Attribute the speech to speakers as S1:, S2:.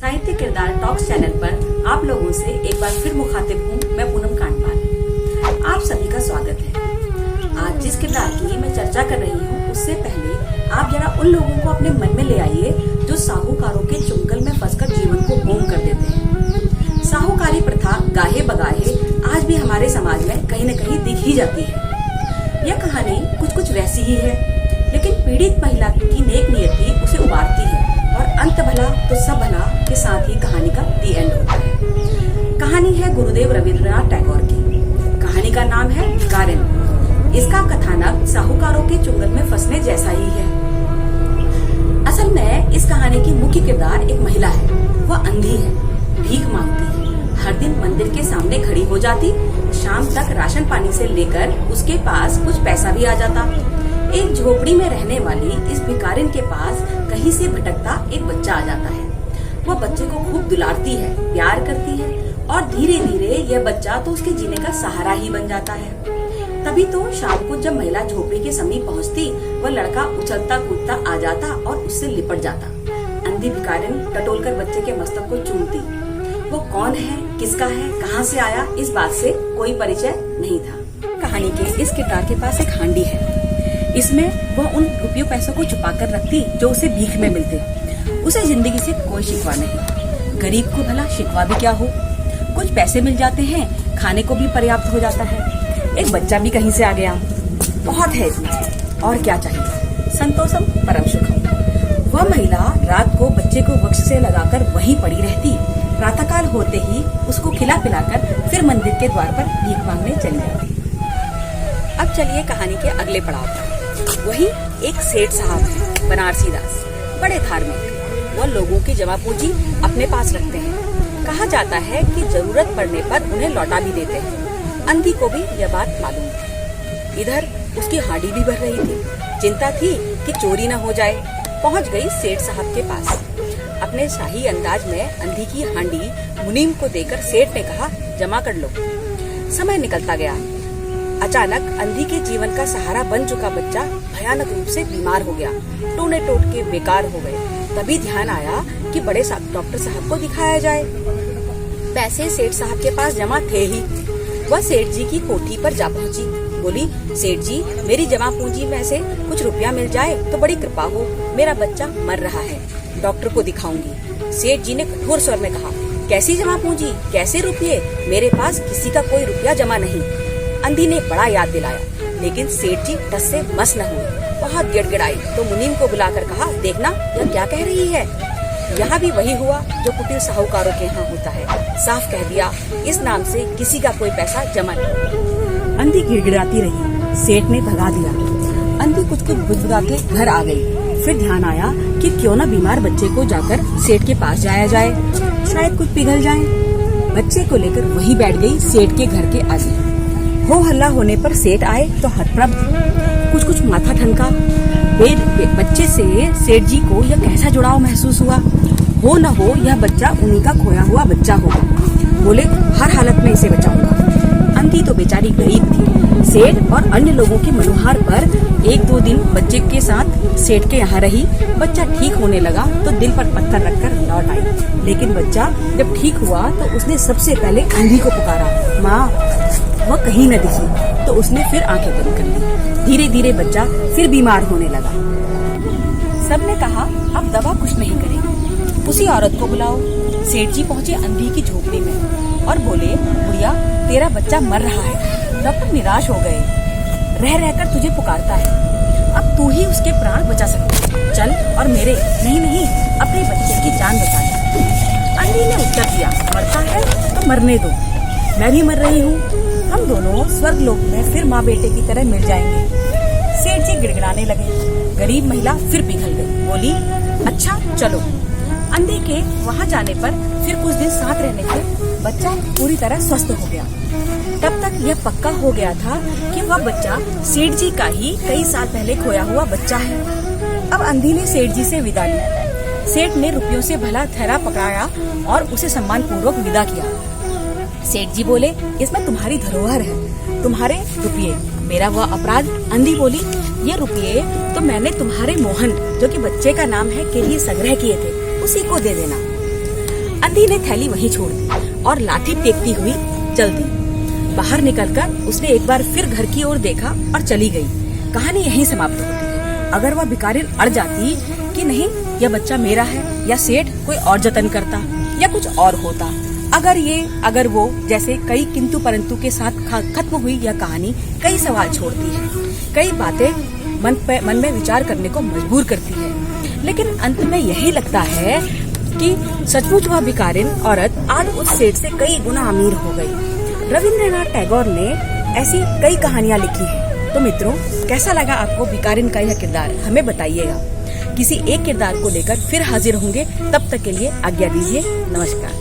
S1: साहित्य किरदार talks channel पर आप लोगों से एक बार फिर मुखातिब हूँ मैं पूनम कांडपाल। आप सभी का स्वागत है। आज जिस किरदार की मैं चर्चा कर रही हूँ उससे पहले आप जरा उन लोगों को अपने मन में ले आइए जो साहूकारों के चुंगल में फंसकर जीवन को होम कर देते हैं। साहूकारी प्रथा गाहे बगाहे आज भी हमारे समाज में कहीं न कहीं दिख ही जाती है। यह कहानी कुछ वैसी ही है, लेकिन पीड़ित महिला की नेक नियति उसे उबारती है और अंत भला तो सब भला के साथ ही कहानी का दी एंड होता है। कहानी है गुरुदेव रविंद्रनाथ टैगोर की। कहानी का नाम है भिकारिन। इसका कथानक साहूकारों के चुंगल में फंसने जैसा ही है। असल में इस कहानी की मुख्य किरदार एक महिला है। वह अंधी है, भीख मांगती है, हर दिन मंदिर के सामने खड़ी हो जाती, शाम तक राशन पानी से लेकर उसके पास कुछ पैसा भी आ जाता। एक झोपड़ी में रहने वाली इस भिकारिन के पास कहीं से भटकता एक बच्चा आ जाता है। वह बच्चे को खूब दुलारती है, प्यार करती है और धीरे धीरे यह बच्चा तो उसके जीने का सहारा ही बन जाता है। तभी तो शाम को जब महिला झोपड़ी के समीप पहुंचती, वह लड़का उछलता कूदता आ जाता और उससे लिपट जाता। अंधी भिकारिन टटोलकर बच्चे के मस्तक को चूमती। वो कौन है, किसका है, कहाँ से आया, इस बात से कोई परिचय नहीं था। कहानी के इस किरदार के पास एक हांडी है। इसमें वह उन रुपयों पैसों को छुपा कर रखती जो उसे भीख में मिलते। उसे जिंदगी से कोई शिकवा नहीं। गरीब को भला शिकवा भी क्या हो, कुछ पैसे मिल जाते हैं, खाने को भी पर्याप्त हो जाता है। एक बच्चा भी कहीं से आ गया, बहुत है इतना, और क्या चाहिए। संतोषम परम सुखम। वह महिला रात को बच्चे को वक्ष से लगाकर वहीं पड़ी रहती। प्रातःकाल होते ही उसको खिला पिलाकर फिर मंदिर के द्वार पर भीख मांगने चली जाती। अब चलिए कहानी के अगले पड़ाव पर। वही एक सेठ साहब है, बनारसी दास, बड़े धार्मिक। वह लोगों की जमा पूंजी अपने पास रखते हैं। कहा जाता है कि जरूरत पड़ने पर उन्हें लौटा भी देते हैं। अंधी को भी यह बात मालूम थी। इधर उसकी हांडी भी भर रही थी। चिंता थी कि चोरी न हो जाए। पहुंच गई सेठ साहब के पास। अपने शाही अंदाज में अंधी की हांडी मुनीम को देकर सेठ ने कहा, जमा कर लो। समय निकलता गया। अचानक अंधी के जीवन का सहारा बन चुका बच्चा भयानक रूप से बीमार हो गया। टूने टोटके बेकार हो गए। तभी ध्यान आया कि बड़े डॉक्टर साहब को दिखाया जाए। पैसे सेठ साहब के पास जमा थे ही। वह सेठ जी की कोठी पर जा पहुंची। बोली, सेठ जी, मेरी जमा पूंजी में से कुछ रुपया मिल जाए तो बड़ी कृपा हो। मेरा बच्चा मर रहा है, डॉक्टर को दिखाऊंगी। सेठ जी ने कठोर स्वर में कहा, कैसी जमा पूंजी, कैसे रुपये? मेरे पास किसी का कोई रुपया जमा नहीं। अंधी ने बड़ा याद दिलाया, लेकिन सेठ जी टस से मस न हुए। बहुत गिड़गिड़ाई तो मुनीम को बुलाकर कहा, देखना यह क्या कह रही है। यहाँ भी वही हुआ जो कुटिल साहूकारों के यहाँ होता है। साफ कह दिया, इस नाम से किसी का कोई पैसा जमा नहीं। अंधी गिड़गिड़ाती रही। सेठ ने भगा दिया। अंधी कुछ बुदबुदा के घर आ गई। फिर ध्यान आया कि क्यों न बीमार बच्चे को जाकर सेठ के पास जाया जाए, शायद कुछ पिघल जाए। बच्चे को लेकर वही बैठ गई सेठ के घर के आगे। हो हल्ला होने पर सेठ आए तो हतप्रभ, कुछ माथा ठनका। बच्चे से सेठ जी को यह कैसा जुड़ाव महसूस हुआ। हो न हो यह बच्चा उन्हीं का खोया हुआ बच्चा होगा। बोले, हर हालत में इसे बचाऊंगा। अंधी तो बेचारी गरीब थी। सेठ और अन्य लोगों के मनोहार पर 1-2 दिन बच्चे के साथ सेठ के यहाँ रही। बच्चा ठीक होने लगा तो दिल पर पत्थर रखकर लौट आई। लेकिन बच्चा जब ठीक हुआ तो उसने सबसे पहले अंधी को पुकारा, माँ। वह कहीं न दिखी तो उसने फिर आंखें बंद कर ली। धीरे धीरे बच्चा फिर बीमार होने लगा। सबने कहा, अब दवा कुछ नहीं करेगी, उसी औरत को बुलाओ। सेठ जी पहुँचे अंधी की झोपड़ी में और बोले, बुढ़िया, तेरा बच्चा मर रहा है। डॉक्टर निराश हो गए। रह रहकर तुझे पुकारता है। अब तू ही उसके प्राण बचा सकती है। चल और मेरे नहीं अपने बच्चे की जान बचा ले। अंधी ने उत्तर दिया, मरता है तो मरने दो, मैं भी मर रही हूँ। हम दोनों स्वर्ग लोक में फिर माँ बेटे की तरह मिल जाएंगे। सेठ जी गिड़गिड़ाने लगे। गरीब महिला फिर पिघल गई। बोली, अच्छा चलो। अंधे के वहाँ जाने पर फिर कुछ दिन साथ रहने से बच्चा पूरी तरह स्वस्थ हो गया। तब तक यह पक्का हो गया था कि वह बच्चा सेठ जी का ही कई साल पहले खोया हुआ बच्चा है। अब अंधी ने सेठ जी से विदा ली। सेठ ने रुपयों से भला थैला पकड़ाया और उसे सम्मान पूर्वक विदा किया। सेठ जी बोले, इसमें तुम्हारी धरोहर है, तुम्हारे रुपये, मेरा वह अपराध। अंधी बोली, ये रुपये तो मैंने तुम्हारे मोहन, जो कि बच्चे का नाम है, के लिए संग्रह किए थे, उसी को दे देना। अंधी ने थैली वहीं छोड़ दी और लाठी टेकती हुई चल दी। बाहर निकलकर उसने एक बार फिर घर की ओर देखा और चली गई। कहानी यहीं समाप्त होती है। अगर वह भिखारिन अड़ जाती कि नहीं यह बच्चा मेरा है, या सेठ कोई और जतन करता, या कुछ और होता, अगर वो जैसे कई किंतु परंतु के साथ खत्म हुई यह कहानी कई सवाल छोड़ती है, कई बातें मन में विचार करने को मजबूर करती है। लेकिन अंत में यही लगता है कि सचमुच वह भिखारिन औरत आज उस सेठ से कई गुना अमीर हो गई। रविंद्रनाथ टैगोर ने ऐसी कई कहानियां लिखी हैं। तो मित्रों, कैसा लगा आपको भिखारिन का यह किरदार, हमें बताइएगा। किसी एक किरदार को लेकर फिर हाजिर होंगे, तब तक के लिए आज्ञा दीजिए। नमस्कार।